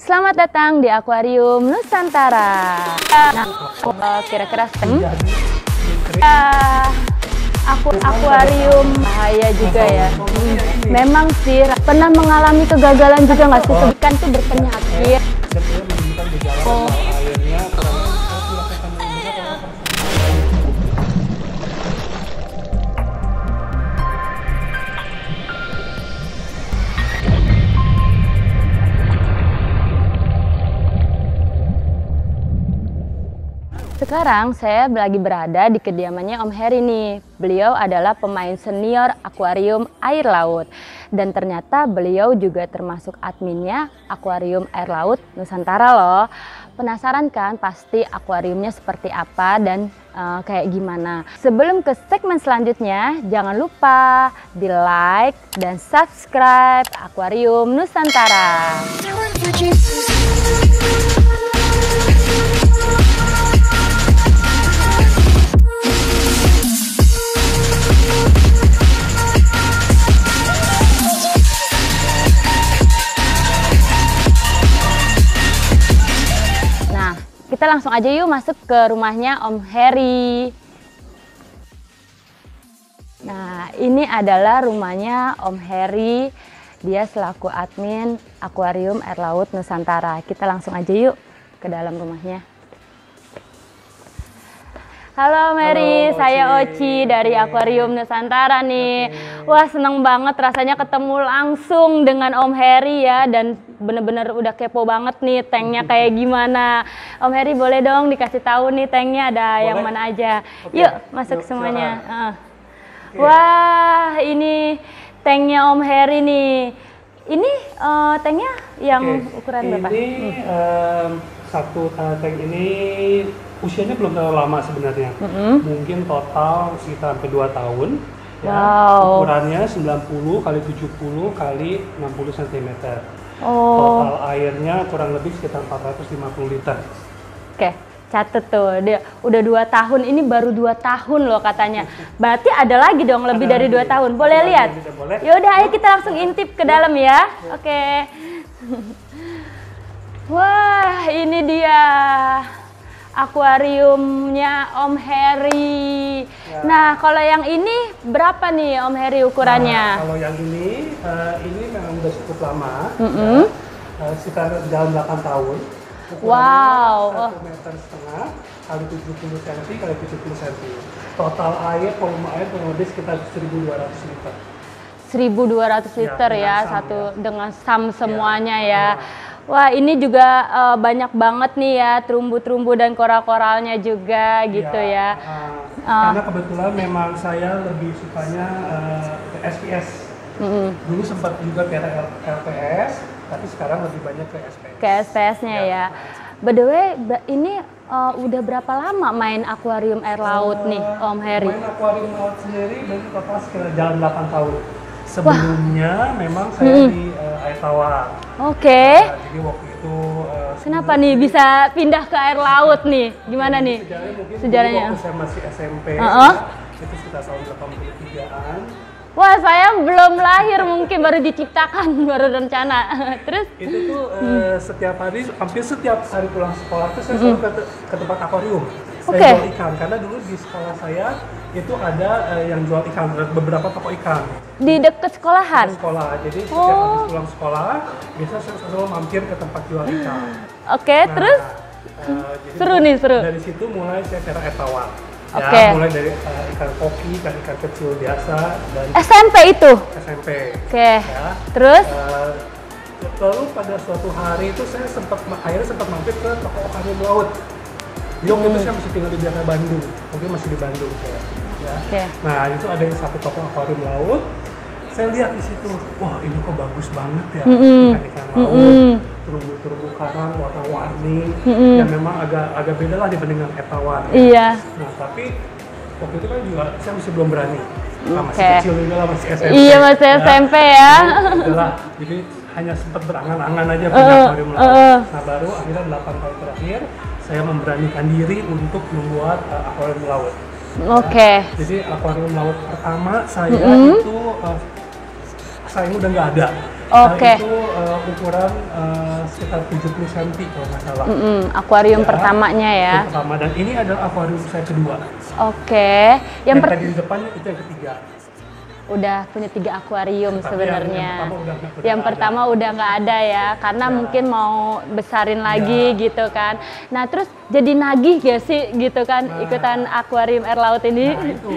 Selamat datang di Akuarium Nusantara. Nah, kira-kira akuarium bahaya juga ya. Memang sih pernah mengalami kegagalan juga nggak sih? Ikan tuh berpenyakit. Oh. Sekarang saya lagi berada di kediamannya Om Heri nih. Beliau adalah pemain senior akuarium air laut. Dan ternyata beliau juga termasuk adminnya Akuarium Air Laut Nusantara loh. Penasaran kan pasti akuariumnya seperti apa dan kayak gimana. Sebelum ke segmen selanjutnya, jangan lupa di like dan subscribe Akuarium Nusantara. Kita langsung aja yuk masuk ke rumahnya Om Heri. Nah, ini adalah rumahnya Om Heri. Dia selaku admin Akuarium Air Laut Nusantara. Kita langsung aja yuk ke dalam rumahnya. Halo Om Heri, saya Oci dari Akuarium Nusantara nih. Wah, seneng banget rasanya ketemu langsung dengan Om Heri ya. Dan bener-bener udah kepo banget nih tanknya kayak gimana. Om Heri boleh dong dikasih tahu nih tanknya ada yang mana aja. Yuk masuk semuanya. Wah, ini tanknya Om Heri nih. Ini tanknya yang ukuran berapa? Ini satu tank ini usianya belum terlalu lama sebenarnya. Mungkin total sekitar sampai 2 tahun. Ya. Wow. Ukurannya 90 kali 70 kali 60 cm. Total airnya kurang lebih sekitar 450 liter. Oke, catet tuh. Dia udah 2 tahun, ini baru 2 tahun loh katanya. Berarti ada lagi dong lebih dari 2 tahun. Boleh lihat? Yaudah, ayo kita langsung intip ke dalam ya. Oke. Wah, ini dia akuariumnya Om Heri. Ya. Nah, kalau yang ini berapa nih Om Heri ukurannya? Nah, kalau yang ini memang udah cukup lama. Sekitar dalam 8 tahun. Wow. 1,5 meter kali 70 cm kali 70 cm. Total air, volume air kurang lebih sekitar 1.200 liter. 1.200 liter ya, satu ya. Dengan SAM semuanya ya. Wah, ini juga banyak banget nih ya, terumbu-terumbu dan koral-koralnya juga gitu ya. Karena kebetulan memang saya lebih sukanya ke SPS. Dulu sempat juga ke LPS, tapi sekarang lebih banyak ke SPS. Ke SPS-nya ya. By the way, ini udah berapa lama main akuarium air laut nih, Om Heri? Main akuarium laut sendiri dari total sekitar jalan 8 tahun. Sebelumnya memang saya di air tawar. Oke. Jadi waktu itu kenapa nih bisa pindah ke air laut nih? Gimana nih? Sejarahnya waktu saya masih SMP, itu sekitar tahun 83-an. Wah, saya belum lahir mungkin, baru diciptakan, baru rencana. Terus? Itu tuh setiap hari, hampir setiap hari pulang sekolah tuh saya selalu ke tempat akuarium. Saya jual ikan, karena dulu di sekolah saya itu ada yang jual ikan, beberapa toko ikan. Di dekat sekolahan? Di sekolah, jadi setiap habis pulang sekolah, biasa saya selalu mampir ke tempat jual ikan. Oke, terus? Seru nih, seru. Dari situ mulai saya cara air tawar. Ya, mulai dari ikan koki, ikan kecil biasa. Dan SMP itu? SMP. Oke, ya. Terus? Lalu pada suatu hari itu saya akhirnya sempat mampir ke toko akuarium laut. Di waktu itu saya masih tinggal di daerah Bandung, mungkin masih di Bandung saya. Ya. Nah, itu ada yang satu toko akuarium laut. Saya lihat di situ, wah ini kok bagus banget ya, ikan-ikan laut, terumbu-terumbu karang warna-warni, yang memang agak beda lah dibandingkan air tawar. Iya. Nah, tapi waktu itu kan juga saya masih belum berani, masih kecil juga lah, masih SMP. Iya, masih SMP ya. Jadi hanya sempat berangan-angan aja punya akuarium laut. Nah, baru akhirnya 8 tahun terakhir saya memberanikan diri untuk membuat akuarium laut. Jadi akuarium laut pertama saya itu sayang udah nggak ada. Oke. Itu ukuran sekitar 70 cm kalau nggak salah. Akuarium pertamanya ya. Pertama, dan ini adalah akuarium saya kedua. Oke. Yang tadi di depan itu yang ketiga. Udah punya 3 akuarium sebenarnya. Yang pertama udah nggak ada ya, karena mungkin mau besarin lagi gitu kan. Nah terus jadi nagih gak sih gitu kan ikutan akuarium air laut ini? Nah itu,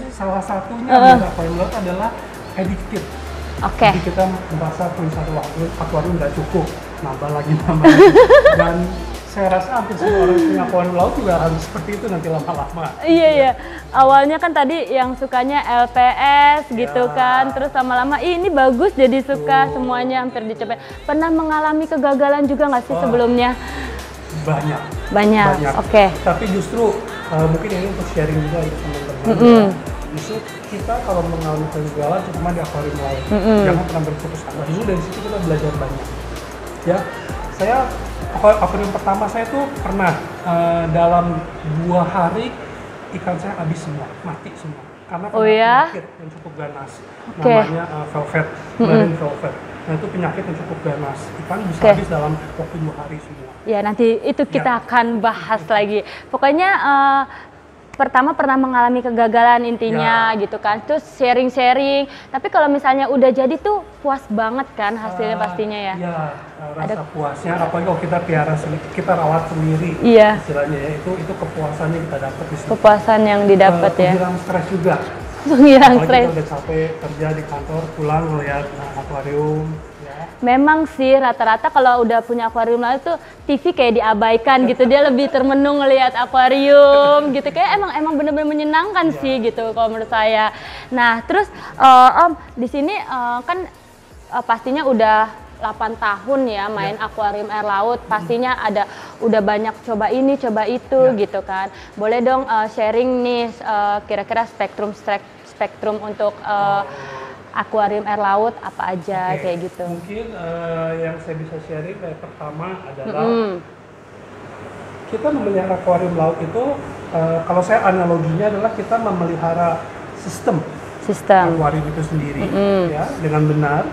salah satunya dari akuarium laut adalah addicted. Jadi kita merasa punya satu akuarium nggak cukup, nambah lagi. Dan saya rasa hampir semua orang punya akuarium laut juga harus seperti itu nanti lama-lama. Iya. Awalnya kan tadi yang sukanya LPS gitu kan, terus lama-lama ini bagus jadi suka semuanya hampir dicoba. Pernah mengalami kegagalan juga nggak sih sebelumnya? Banyak. Oke. Tapi justru mungkin ini untuk sharing juga ya teman-teman. Justru kita kalau mengalami kegagalan cuma di akuarium laut, jangan pernah berputus asa. Justru dari situ kita belajar banyak. Ya, saya akuarium pertama saya tuh pernah dalam 2 hari ikan saya habis semua, mati semua karena penyakit yang cukup ganas, namanya velvet, marine velvet. Nah itu penyakit yang cukup ganas, ikan bisa habis dalam waktu 2 hari semua. Ya nanti itu kita akan bahas lagi. Pokoknya pertama pernah mengalami kegagalan intinya gitu kan, terus sharing-sharing. Tapi kalau misalnya udah jadi tuh puas banget kan hasilnya pastinya ya. Iya, rasa puasnya. Apalagi kalau kita piara kita rawat sendiri. Iya. Istilahnya ya itu kepuasannya kita dapat di situ. Kepuasan yang didapat ya. Penghilang stres juga. Penghilang stres. Kita udah capek kerja di kantor, pulang ngeliat akuarium. Memang sih rata-rata kalau udah punya akuarium laut tuh TV kayak diabaikan gitu, dia lebih termenung ngelihat akuarium gitu, kayak emang bener-bener menyenangkan sih gitu kalau menurut saya. Nah terus Om di sini kan pastinya udah 8 tahun ya main akuarium air laut, pastinya udah banyak coba ini coba itu gitu kan. Boleh dong sharing nih kira-kira spektrum untuk akuarium air laut apa aja kayak gitu. Mungkin yang saya bisa sharing kayak pertama adalah kita memelihara akuarium laut itu kalau saya analoginya adalah kita memelihara sistem akuarium itu sendiri ya dengan benar,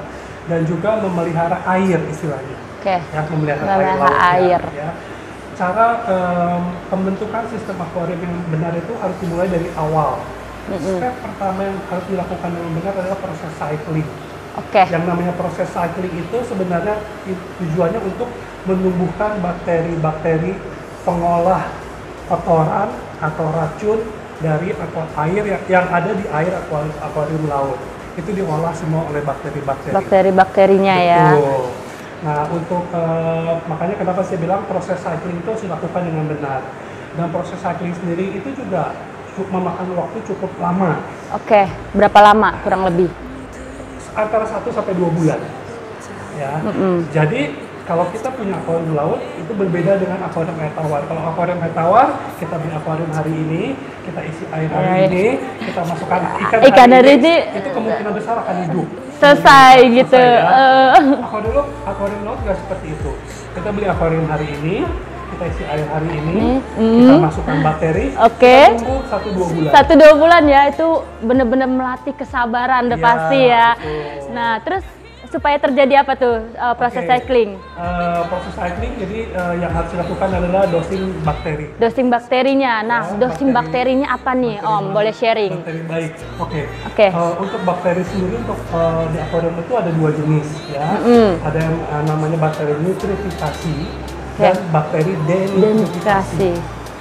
dan juga memelihara air istilahnya. Ya, memelihara air. Ya. Cara pembentukan sistem akuarium yang benar itu harus dimulai dari awal. Step pertama yang harus dilakukan dengan benar adalah proses cycling. Yang namanya proses cycling itu sebenarnya tujuannya untuk menumbuhkan bakteri-bakteri pengolah kotoran atau racun dari air yang ada di air akuarium laut. Itu diolah semua oleh bakteri-bakteri. Bakteri-bakterinya ya. Nah, untuk makanya kenapa saya bilang proses cycling itu harus dilakukan dengan benar. Dan proses cycling sendiri itu juga memakan waktu cukup lama. Berapa lama kurang lebih? Antara 1 sampai 2 bulan. Ya. Jadi kalau kita punya akuarium laut itu berbeda dengan akuarium air tawar. Kalau akuarium air tawar, kita beli akuarium hari ini, kita isi air hari ini, kita masukkan ikan hari ini, itu kemungkinan besar akan hidup. Selesai gitu. Akuarium laut nggak seperti itu. Kita beli akuarium hari ini, kita isi air hari ini, kita masukkan bakteri, kita tunggu 1-2 bulan. 1-2 bulan ya, itu bener-bener melatih kesabaran udah pasti ya. Betul. Nah terus supaya terjadi apa tuh proses cycling? Proses cycling jadi yang harus dilakukan adalah dosing bakteri. Dosing bakterinya. Nah, dosing bakterinya apa nih, Om? Boleh sharing? Bakteri baik. Untuk bakteri sendiri untuk di akuarium itu ada 2 jenis ya. Ada yang namanya bakteri nitrifikasi dan bakteri denitrifikasi.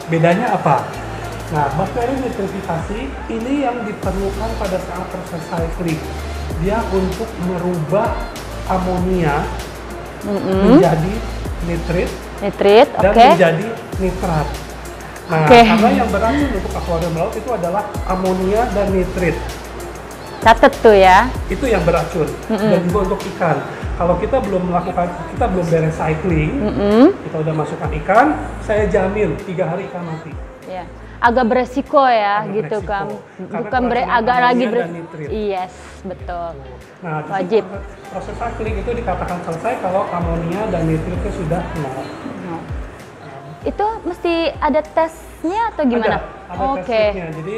Bedanya apa? Nah, bakteri nitrifikasi ini yang diperlukan pada saat proses cycling. Dia untuk merubah amonia menjadi nitrit dan menjadi nitrat. Nah, karena yang beracun untuk akuarium laut itu adalah amonia dan nitrit. Catet tuh ya. Itu yang beracun. Dan juga untuk ikan. Kalau kita belum beres cycling, kita udah masukkan ikan, saya jamin 3 hari ikan mati. Ya. Agak beresiko ya gitu kan, bukan agak lagi yes betul. Nah, wajib. Proses cycling itu dikatakan selesai kalau amonia dan nitritnya sudah nol. Itu mesti ada tesnya atau gimana? Ada tesnya. Jadi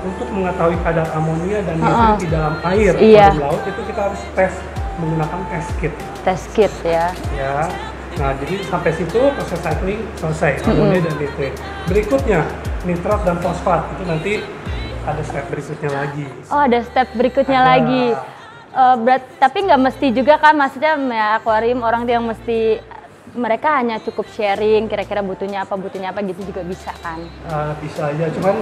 untuk mengetahui kadar amonia dan nitrit di dalam air laut itu kita harus tes menggunakan test kit. Test kit ya. Ya. Nah, jadi sampai situ proses cycling selesai, amonia dan nitrit. Berikutnya nitrat dan fosfat, itu nanti ada step berikutnya lagi. Oh, ada step berikutnya lagi. Tapi nggak mesti juga kan, maksudnya ya, akuarium orang yang mesti mereka hanya cukup sharing kira-kira butuhnya apa gitu juga bisa kan? Bisa aja, cuman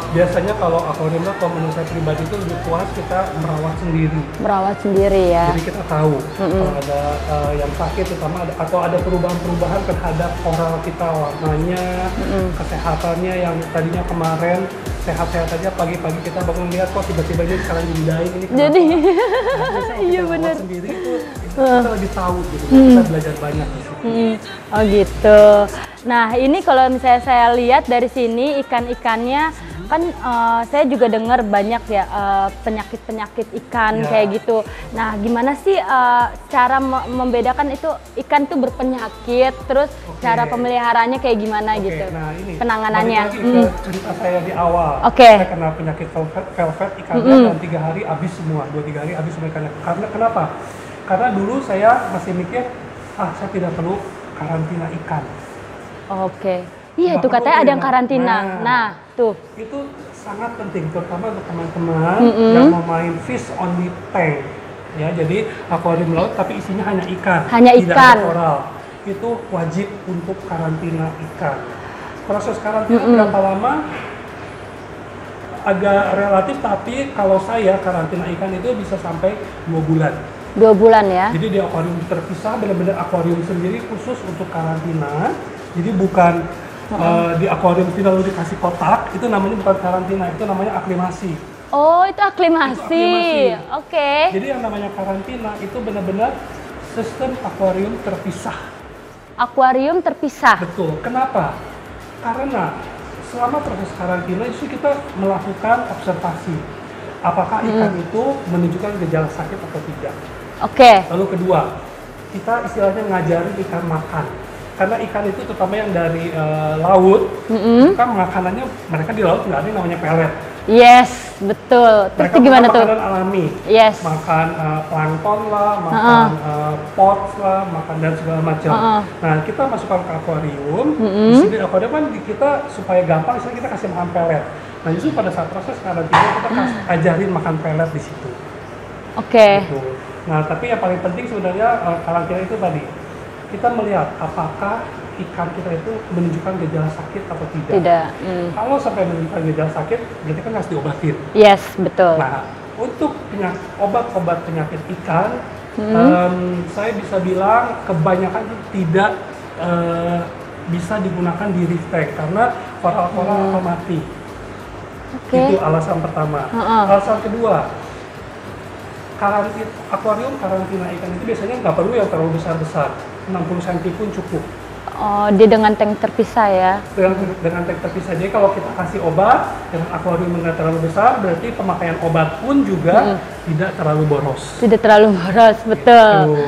biasanya kalau akuarium, kalau menurut saya pribadi itu lebih puas kita merawat sendiri. Merawat sendiri ya. Jadi kita tahu kalau ada yang sakit terutama atau ada perubahan-perubahan terhadap koral kita, warnanya, kesehatannya yang tadinya kemarin sehat-sehat aja, pagi-pagi kita bangun lihat kok tiba-tiba ini sekarang dibidain ini kenapa? Jadi iya benar. Sendiri itu kita lebih tahu gitu, kita belajar banyak di situ. Oh gitu. Nah ini kalau misalnya saya lihat dari sini ikan-ikannya kan saya juga dengar banyak ya penyakit-penyakit ikan kayak gitu. Nah gimana sih cara membedakan itu ikan itu berpenyakit, terus cara pemeliharaannya kayak gimana gitu? Nah ini penanganannya. Cerita saya di awal. Saya kena penyakit velvet ikannya dan 3 hari habis semua, 2-3 hari habis semua ikannya. Karena kenapa? Karena dulu saya masih mikir, saya tidak perlu karantina ikan. Iya tuh katanya ada yang karantina. Nah tuh. Itu sangat penting, terutama untuk teman-teman yang mau main fish only tank. Ya, jadi akuarium laut tapi isinya hanya ikan. Tidak ada koral. Itu wajib untuk karantina ikan. Proses karantina berapa lama? Agak relatif, tapi kalau saya karantina ikan itu bisa sampai 2 bulan. 2 bulan ya? Jadi di akuarium terpisah, benar-benar akuarium sendiri khusus untuk karantina. Jadi bukan di akuarium tidak lalu dikasih kotak, itu namanya bukan karantina, itu namanya aklimasi. Oh, itu aklimasi. Jadi yang namanya karantina itu benar-benar sistem akuarium terpisah. Akuarium terpisah? Betul. Kenapa? Karena selama proses karantina itu kita melakukan observasi. Apakah ikan itu menunjukkan gejala sakit atau tidak. Lalu kedua, kita istilahnya ngajarin ikan makan. Karena ikan itu terutama yang dari laut, kan makanannya mereka di laut nggak ada yang namanya pelet. Yes, betul. Terus mereka gimana tuh? Makanan alami. Yes. Makan plankton lah, makan pods lah, makan dan segala macam. Nah, kita masukkan ke akuarium. Di sini akuarium kan kita supaya gampang, misalnya kita kasih makan pelet. Nah, justru pada saat proses karantina kita ajarin makan pelet di situ. Gitu. Nah, tapi yang paling penting sebenarnya karantina itu tadi kita melihat apakah ikan kita itu menunjukkan gejala sakit atau tidak. Kalau sampai menunjukkan gejala sakit, berarti kan harus diobatin. Yes, betul. Nah, untuk obat-obat penyakit ikan, saya bisa bilang kebanyakan tidak bisa digunakan di reef tank karena koral-koral akan mati. Itu alasan pertama. Alasan kedua, akuarium karantina ikan itu biasanya nggak perlu yang terlalu besar-besar, 60 cm pun cukup. Oh, dia dengan tank terpisah ya? Dengan tank terpisah. Jadi kalau kita kasih obat dengan akuarium nggak terlalu besar, berarti pemakaian obat pun juga tidak terlalu boros. Tidak terlalu boros, betul.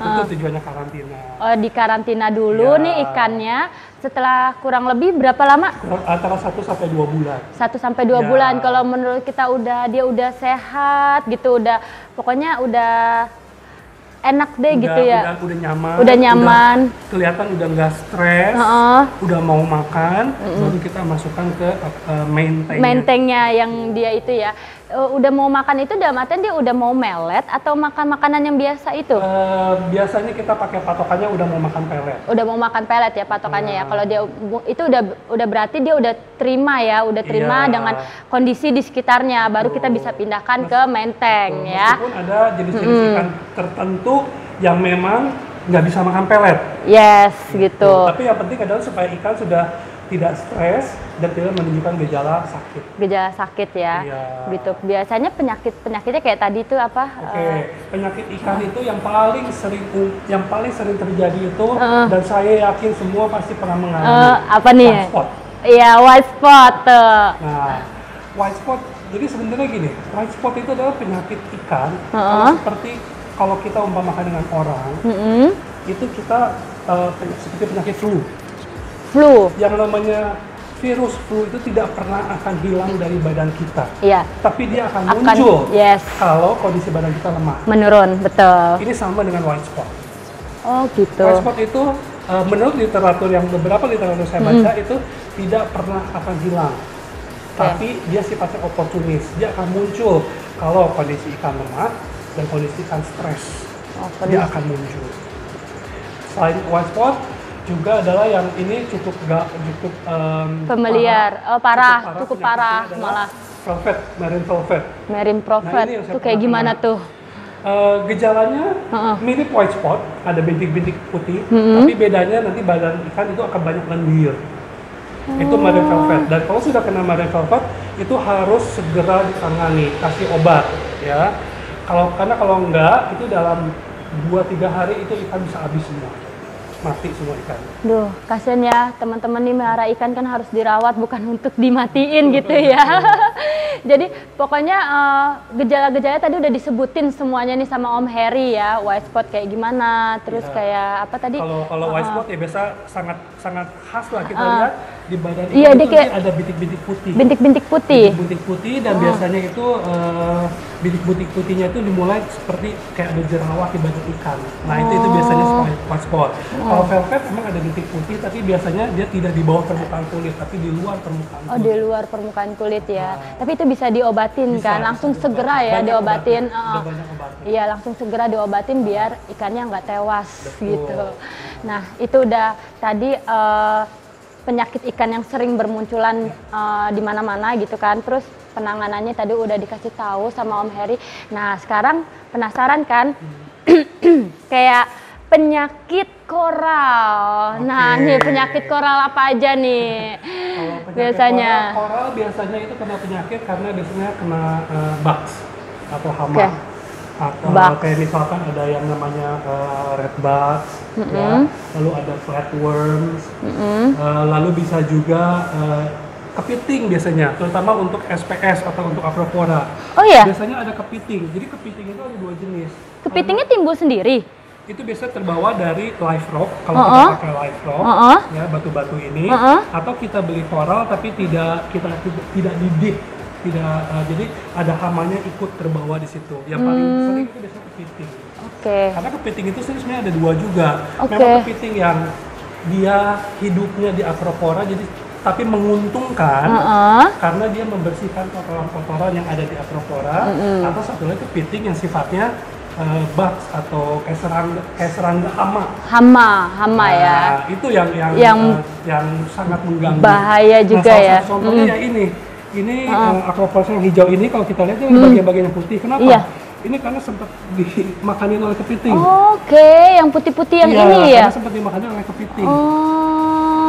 Itu tujuannya karantina. Oh, di karantina dulu nih ikannya. Setelah kurang lebih berapa lama? Antara 1 sampai 2 bulan. 1 sampai 2 bulan. Kalau menurut kita dia udah sehat gitu, pokoknya udah enak deh gitu ya. Udah nyaman. Udah nyaman. Kelihatan udah nggak stres. Udah mau makan, baru kita masukkan ke main tanknya. Main tanknya yang dia itu ya. Udah mau makan itu dalam artian dia udah mau melet atau makan makanan yang biasa itu? Biasanya kita pakai patokannya udah mau makan pelet. Udah mau makan pelet ya patokannya ya. Kalau dia itu udah berarti dia udah terima ya, dengan kondisi di sekitarnya, baru kita bisa pindahkan ke main tank ya. Meskipun ada jenis-jenis ikan tertentu yang memang nggak bisa makan pelet. Yes, gitu. Tapi yang penting adalah supaya ikan sudah tidak stres dan tidak menunjukkan gejala sakit. Gejala sakit ya, gitu. Biasanya penyakitnya kayak tadi itu apa? Penyakit ikan itu yang paling sering terjadi itu, dan saya yakin semua pasti pernah mengalami. Apa nih? White spot. Iya, white spot. Nah, white spot. Jadi sebenarnya gini, white spot itu adalah penyakit ikan. Seperti kalau kita umpamakan dengan orang, itu kita seperti penyakit flu. Yang namanya virus flu itu tidak pernah akan hilang dari badan kita. Iya. Tapi dia akan muncul yes. kalau kondisi badan kita lemah. Menurun, betul. Ini sama dengan white spot. Oh gitu. White spot itu menurut literatur yang beberapa literatur saya baca itu tidak pernah akan hilang. Tapi dia sifatnya oportunis. Dia akan muncul kalau kondisi ikan lemah dan kondisi ikan stres. Dia akan muncul. Selain white spot, juga adalah yang ini cukup familiar, cukup parah malah. Velvet, marine velvet. Marine velvet, nah, itu kayak gimana tuh? Gejalanya mirip white spot, ada bintik-bintik putih, tapi bedanya nanti badan ikan itu akan banyak lendir. Itu marine velvet. Dan kalau sudah kena marine velvet, itu harus segera ditangani, kasih obat, ya. Karena kalau enggak, itu dalam 2-3 hari itu ikan bisa habis semua. Mati semua ikan. Duh, kasian ya teman-teman nih, melihara ikan kan harus dirawat bukan untuk dimatiin gitu ya. Jadi pokoknya gejala-gejalanya tadi udah disebutin semuanya nih sama Om Heri ya. White spot kayak gimana, terus kayak apa tadi? Kalau white spot ya biasa sangat khas lah kita lihat di badan ikan itu kayak ada bintik-bintik putih. Bintik-bintik putih. Bintik-bintik putih dan biasanya itu bintik-bintik putihnya itu dimulai seperti kayak ada jerawat di badan ikan. Nah itu biasanya white spot. Kalau velvet emang ada bintik putih, tapi biasanya dia tidak di bawah permukaan kulit, tapi di luar permukaan kulit. Oh, di luar permukaan kulit ya. Tapi itu bisa diobatin kan? Langsung segera ya diobatin. Iya, langsung segera diobatin biar ikannya nggak tewas. Betul. Gitu. Nah, itu udah tadi penyakit ikan yang sering bermunculan di mana-mana gitu kan. Terus penanganannya tadi udah dikasih tahu sama Om Heri. Nah, sekarang penasaran kan? Kayak penyakit koral. Nah, nih penyakit koral apa aja nih? Biasanya koral biasanya itu kena penyakit karena biasanya kena bugs atau hama. Atau kayak misalkan ada yang namanya red bugs, ya, lalu ada flatworms, lalu bisa juga kepiting biasanya, terutama untuk SPS atau untuk Acropora. Oh iya? Biasanya ada kepiting. Jadi kepiting itu ada 2 jenis. Kepitingnya timbul sendiri? Itu biasa terbawa dari live rock, kalau kita pakai live rock, ya batu-batu ini, atau kita beli koral tapi tidak didip, jadi ada hamanya ikut terbawa di situ. Yang paling sering itu biasanya kepiting. Karena kepiting itu sebenarnya ada 2 juga. Memang kepiting yang dia hidupnya di Acropora, jadi tapi menguntungkan karena dia membersihkan kotoran-kotoran yang ada di Acropora, atau satu lagi kepiting yang sifatnya bugs atau kayak serangga hama nah, ya. Itu yang sangat mengganggu. Bahaya juga ya. Contohnya ya ini Acropora yang hijau ini kalau kita lihat itu bagian-bagian yang putih. Kenapa? Iya. Ini karena sempat dimakanin oleh kepiting. Yang putih-putih yang ini ya. Karena sempat dimakanin oleh kepiting.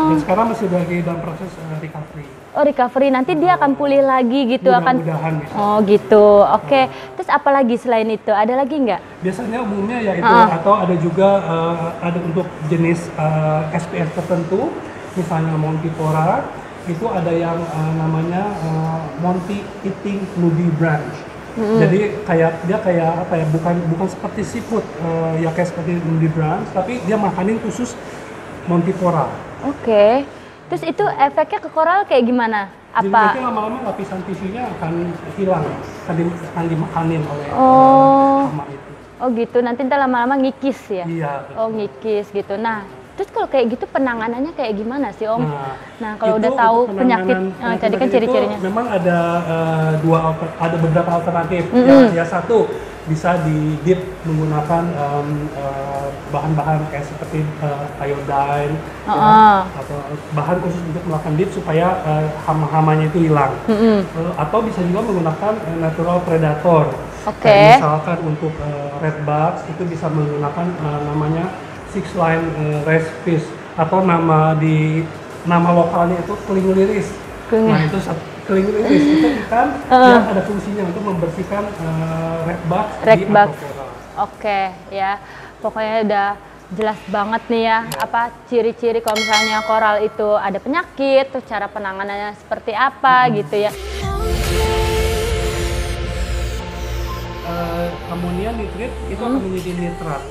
Dan sekarang masih lagi dalam proses recovery. Oh, recovery, nanti dia akan pulih lagi gitu. Mudah-mudahan bisa. Oh gitu, oke. Terus apa lagi selain itu? Ada lagi nggak? Biasanya umumnya ya itu, atau ada juga ada untuk jenis SPS tertentu, misalnya Montipora, itu ada yang namanya Monty Eating Nudibranch. Jadi dia kayak apa ya, bukan seperti seafood ya kayak seperti nudibranch, tapi dia makanin khusus Montipora. Terus itu efeknya ke koral kayak gimana? Jadi nanti lama-lama lapisan tisunya akan hilang, akan dimakanin oleh hama itu. Oh gitu, nanti lama-lama ngikis ya? Iya. Oh ngikis gitu. Nah, terus kalau kayak gitu penanganannya kayak gimana sih Om? Nah kalau udah tahu penyakit, jadi kan ciri-cirinya. Memang ada beberapa alternatif. Ya satu, bisa di-dip menggunakan bahan-bahan kayak seperti iodine, atau bahan khusus untuk melakukan dip supaya hama-hamanya itu hilang. Atau bisa juga menggunakan natural predator. Misalkan untuk red bugs itu bisa menggunakan namanya six line rice fish, atau nama lokalnya itu keling liris. Nah itu keling liris itu ikan yang ada fungsinya untuk membersihkan red bugs di Acropora. Ya, pokoknya udah jelas banget nih ya, apa ciri-ciri kalau misalnya koral itu ada penyakit, terus cara penanganannya seperti apa gitu ya. Amonia nitrit itu akan menjadi nitrat.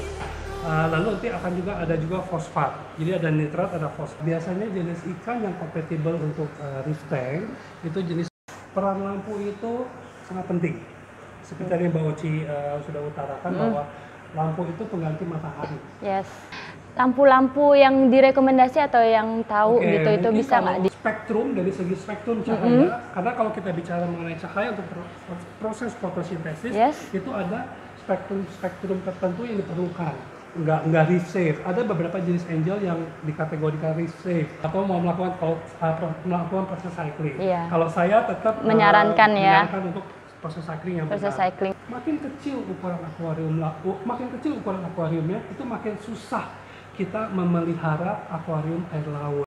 Lalu nanti akan ada juga fosfat. Jadi ada nitrat, ada fosfat. Biasanya jenis ikan yang kompatibel untuk reef tank itu jenis peran lampu itu sangat penting. Seperti yang Mbak Oci sudah utarakan bahwa lampu itu pengganti matahari. Yes. Lampu-lampu yang direkomendasi atau yang tahu gitu itu bisa nggak? Spektrum, dari segi spektrum cahaya, karena kalau kita bicara mengenai cahaya untuk proses fotosintesis, itu ada spektrum tertentu yang diperlukan. Nggak reef safe. Ada beberapa jenis angel yang dikategorikan reef safe atau mau melakukan proses cycling. Kalau saya tetap menyarankan untuk proses cycling yang benar. Makin kecil ukuran akuariumnya, itu makin susah kita memelihara akuarium air laut.